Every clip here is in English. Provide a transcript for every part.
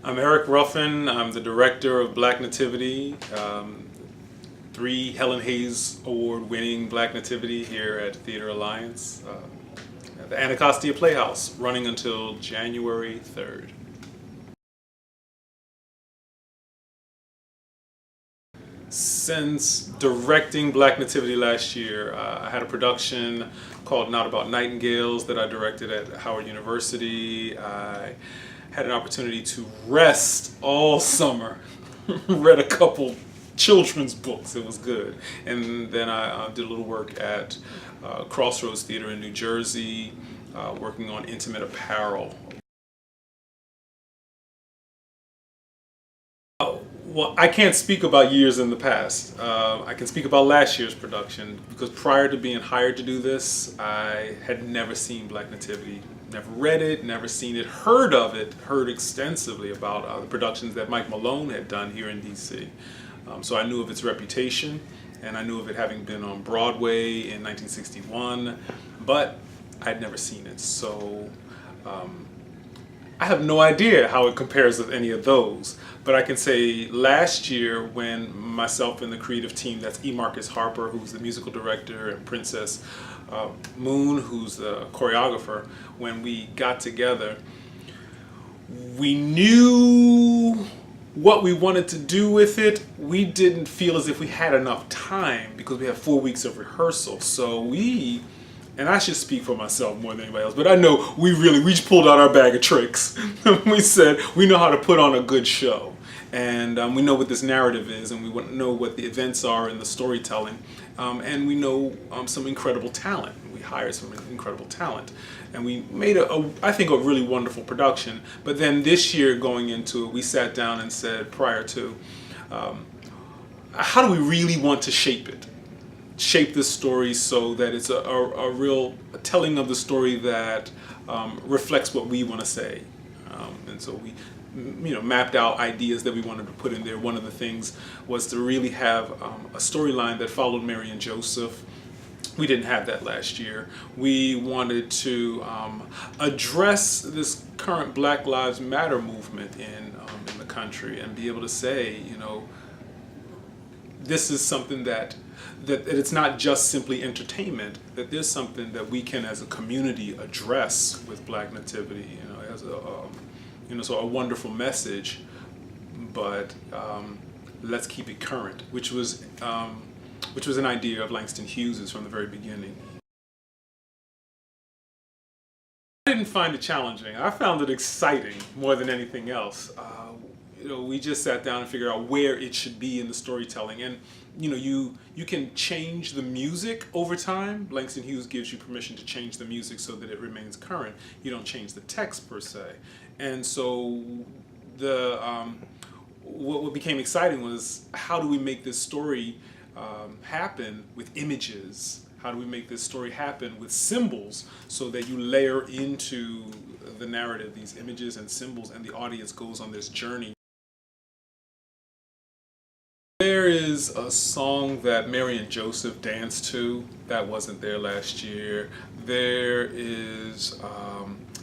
I'm Eric Ruffin. I'm the director of Black Nativity, 3 Helen Hayes Award-winning Black Nativity here at Theater Alliance at the Anacostia Playhouse, running until January 3rd. Since directing Black Nativity last year, I had a production called Not About Nightingales that I directed at Howard University. I had an opportunity to rest all summer, read a couple children's books, it was good. And then I did a little work at Crossroads Theater in New Jersey, working on intimate apparel. Well, I can't speak about years in the past. I can speak about last year's production because prior to being hired to do this, I had never seen Black Nativity, never read it, never seen it, heard of it, heard extensively about the productions that Mike Malone had done here in DC. So I knew of its reputation and I knew of it having been on Broadway in 1961, but I'd never seen it. So I have no idea how it compares with any of those, but I can say last year when myself and the creative team, that's E. Marcus Harper, who's the musical director, and Princess Moon, who's the choreographer, when we got together, we knew what we wanted to do with it. We didn't feel as if we had enough time because we had 4 weeks of rehearsal. So and I should speak for myself more than anybody else, but I know we each pulled out our bag of tricks. We said, we know how to put on a good show. And we know what this narrative is, and we know what the events are and the storytelling. And we know some incredible talent. We hired some incredible talent. And we made, I think, a really wonderful production. But then this year going into it, we sat down and said prior to, how do we really want to shape it? Shape this story so that it's a real telling of the story that reflects what we want to say. And so we mapped out ideas that we wanted to put in there. One of the things was to really have a storyline that followed Mary and Joseph. We didn't have that last year. We wanted to address this current Black Lives Matter movement in the country and be able to say, this is something that it's not just simply entertainment, that there's something that we can as a community address with Black Nativity, as so a wonderful message, but let's keep it current, which was an idea of Langston Hughes's from the very beginning. I didn't find it challenging. I found it exciting more than anything else. We just sat down and figured out where it should be in the storytelling. And you can change the music over time. Langston Hughes gives you permission to change the music so that it remains current. You don't change the text per se. And so what became exciting was, how do we make this story happen with images? How do we make this story happen with symbols so that you layer into the narrative these images and symbols, and the audience goes on this journey? There is a song that Mary and Joseph danced to that wasn't there last year. There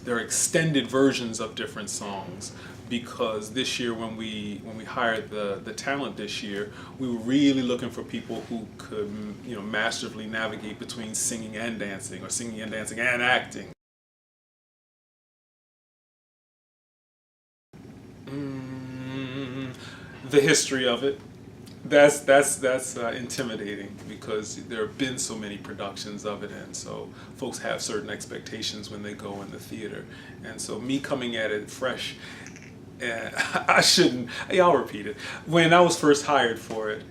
are extended versions of different songs, because this year when we hired the talent this year, we were really looking for people who could masterfully navigate between singing and dancing, or singing and dancing and acting. The history of it. That's intimidating, because there have been so many productions of it, and so folks have certain expectations when they go in the theater. And so me coming at it fresh, I'll repeat it. When I was first hired for it,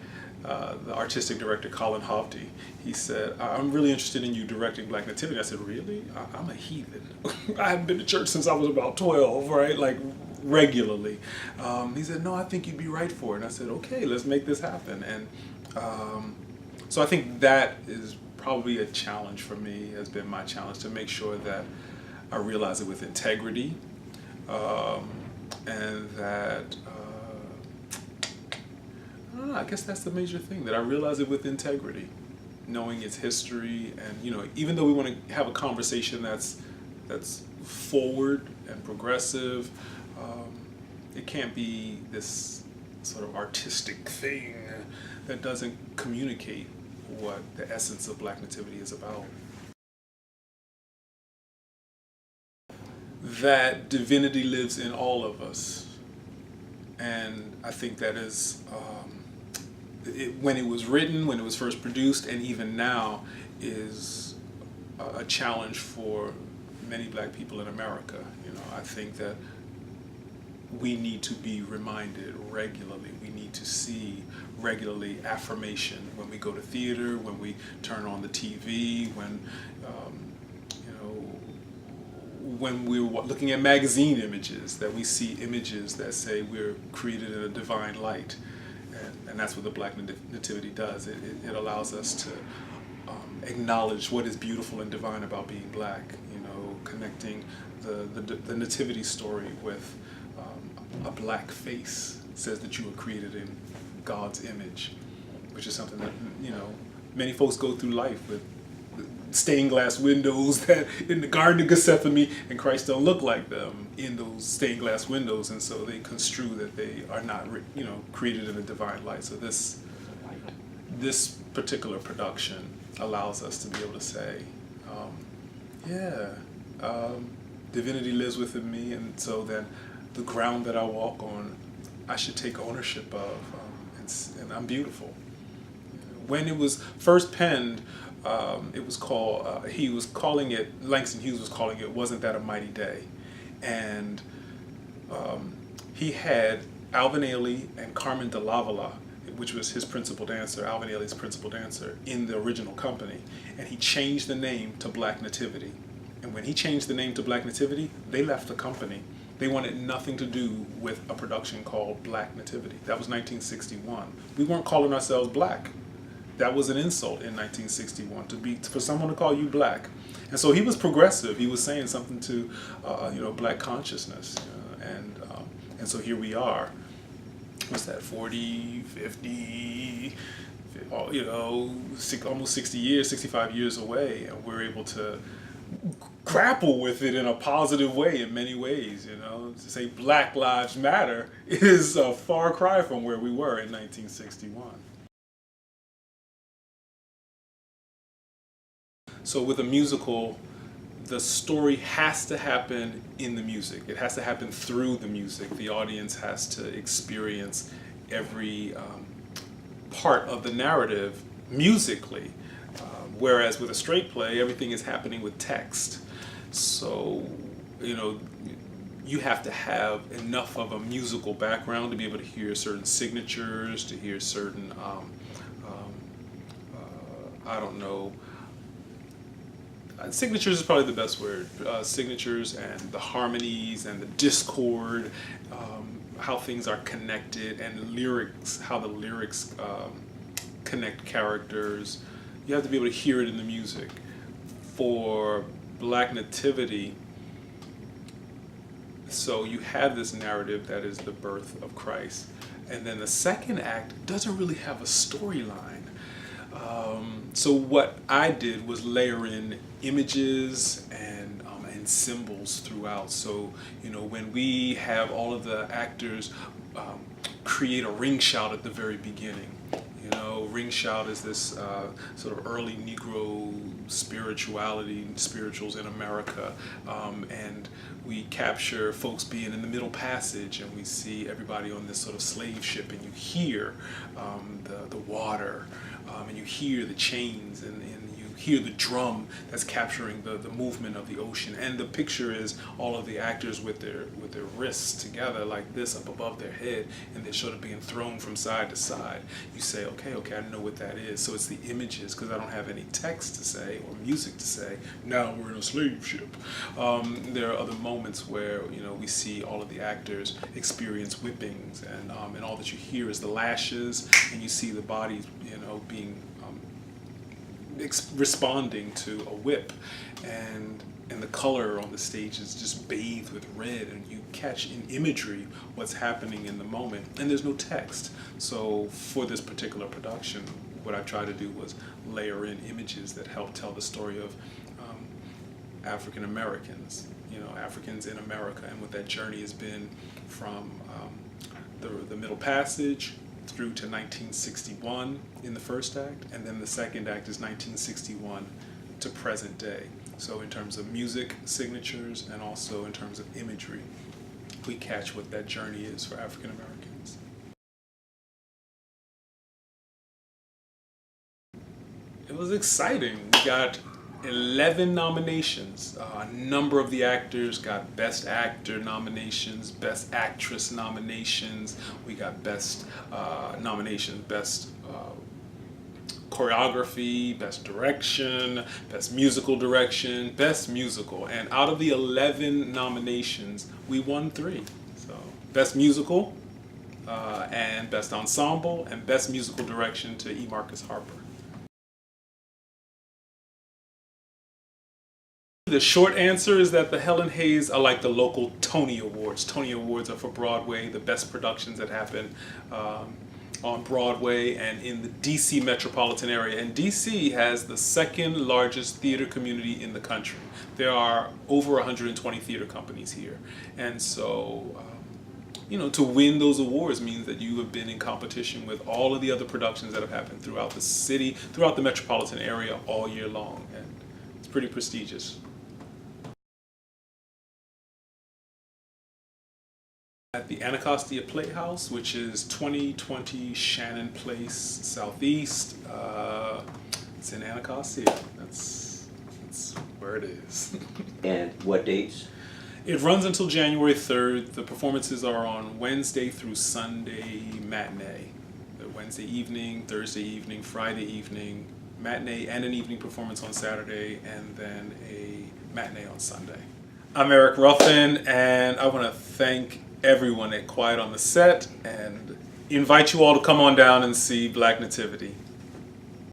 the artistic director, Colin Hofty, he said, I'm really interested in you directing Black Nativity. I said, really? I'm a heathen. I haven't been to church since I was about 12, right? Like, regularly. He said, no, I think you'd be right for it. And I said, okay, let's make this happen. And so I think that is probably a challenge for me, has been my challenge, to make sure that I realize it with integrity, and that I guess that's the major thing, that I realize it with integrity, knowing its history, and even though we want to have a conversation that's forward and progressive, it can't be this sort of artistic thing that doesn't communicate what the essence of Black Nativity is about. That divinity lives in all of us. And I think that is, when it was written, when it was first produced, and even now, is a challenge for many Black people in America. You know, I think that we need to be reminded regularly. We need to see regularly affirmation when we go to theater, when we turn on the TV, when when we're looking at magazine images, that we see images that say we're created in a divine light. And that's what the Black Nativity does. It allows us to acknowledge what is beautiful and divine about being Black, you know, connecting the Nativity story with a Black face. It says that you were created in God's image, which is something that, you know, many folks go through life with stained glass windows that in the Garden of Gethsemane, and Christ don't look like them in those stained glass windows, and so they construe that they are not, you know, created in a divine light. So this particular production allows us to be able to say, divinity lives within me, and so then the ground that I walk on, I should take ownership of, and I'm beautiful. When it was first penned, it was called, Langston Hughes was calling it, Wasn't That a Mighty Day? And he had Alvin Ailey and Carmen de Lavalla, which was his principal dancer, Alvin Ailey's principal dancer, in the original company. And he changed the name to Black Nativity. And when he changed the name to Black Nativity, they left the company. They wanted nothing to do with a production called Black Nativity. That was 1961. We weren't calling ourselves Black. That was an insult in 1961 for someone to call you Black. And so he was progressive. He was saying something to Black consciousness, and so here we are. What's that? 40, 50, almost 60 years, 65 years away, and we're able to grapple with it in a positive way in many ways. You know, to say Black Lives Matter is a far cry from where we were in 1961. So with a musical, the story has to happen in the music. It has to happen through the music. The audience has to experience every part of the narrative musically. Whereas with a straight play, everything is happening with text. So, you have to have enough of a musical background to be able to hear certain signatures, to hear certain, signatures is probably the best word. Signatures and the harmonies and the discord, how things are connected, and lyrics, how the lyrics connect characters. You have to be able to hear it in the music. For Black Nativity, so you have this narrative that is the birth of Christ. And then the second act doesn't really have a storyline. So what I did was layer in images and symbols throughout. So, when we have all of the actors create a ring shout at the very beginning. Ring shout is this sort of early Negro spirituals in America, and we capture folks being in the Middle Passage, and we see everybody on this sort of slave ship, and you hear the water, and you hear the chains, and you hear the drum that's capturing the movement of the ocean. And the picture is all of the actors with their wrists together like this up above their head, and they're sort of being thrown from side to side. You say, okay, I know what that is. So it's the images, because I don't have any text to say or music to say, now we're in a slave ship. There are other moments where, we see all of the actors experience whippings, and all that you hear is the lashes, and you see the bodies, being responding to a whip, and the color on the stage is just bathed with red, and you catch in imagery what's happening in the moment, and there's no text. So for this particular production, what I tried to do was layer in images that help tell the story of African Americans, Africans in America and what that journey has been from the Middle Passage through to 1961 in the first act, and then the second act is 1961 to present day. So in terms of music signatures and also in terms of imagery, we catch what that journey is for African Americans. It was exciting. We got 11 nominations. A number of the actors got Best Actor nominations, Best Actress nominations. We got Best nominations, Best Choreography, Best Direction, Best Musical Direction, Best Musical. And out of the 11 nominations, we won 3. So Best Musical and Best Ensemble and Best Musical Direction to E. Marcus Harper. The short answer is that the Helen Hayes are like the local Tony Awards. Tony Awards are for Broadway, the best productions that happen on Broadway and in the DC metropolitan area. And DC has the second largest theater community in the country. There are over 120 theater companies here. And so, to win those awards means that you have been in competition with all of the other productions that have happened throughout the city, throughout the metropolitan area all year long. And it's pretty prestigious. At the Anacostia Playhouse, which is 2020 Shannon Place Southeast. It's in Anacostia. That's where it is. And what dates? It runs until January 3rd. The performances are on Wednesday through Sunday matinee. Wednesday evening, Thursday evening, Friday evening, matinee and an evening performance on Saturday, and then a matinee on Sunday. I'm Eric Ruffin, and I want to thank everyone at Quiet on the Set and invite you all to come on down and see Black Nativity.